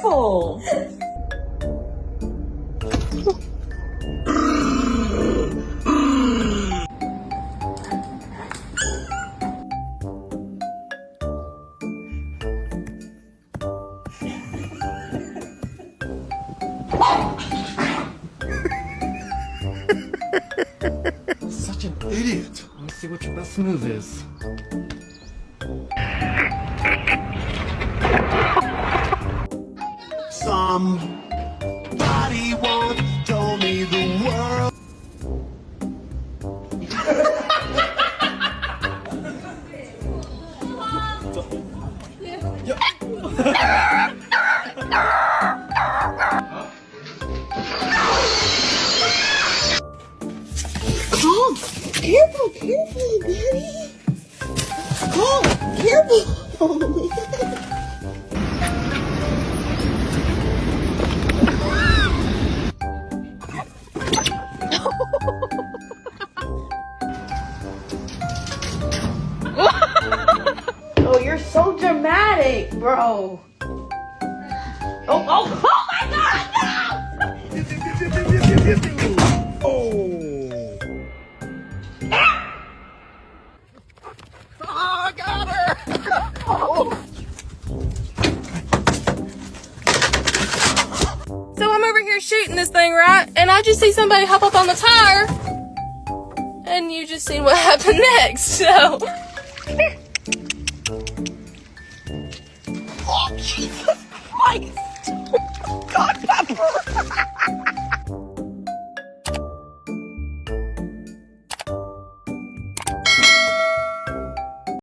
careful. Such an idiot. Let me see what your best move is. Somebody once told me the world. Calm. Careful, careful, Daddy. Calm. Careful. Oh, you're so dramatic, bro. Oh my God, no! I got her! So I'm over here shooting this thing, right? And I just see somebody hop up on the tire. And you just seen what happened next, so. Oh, Jesus Christ. God, Pepper.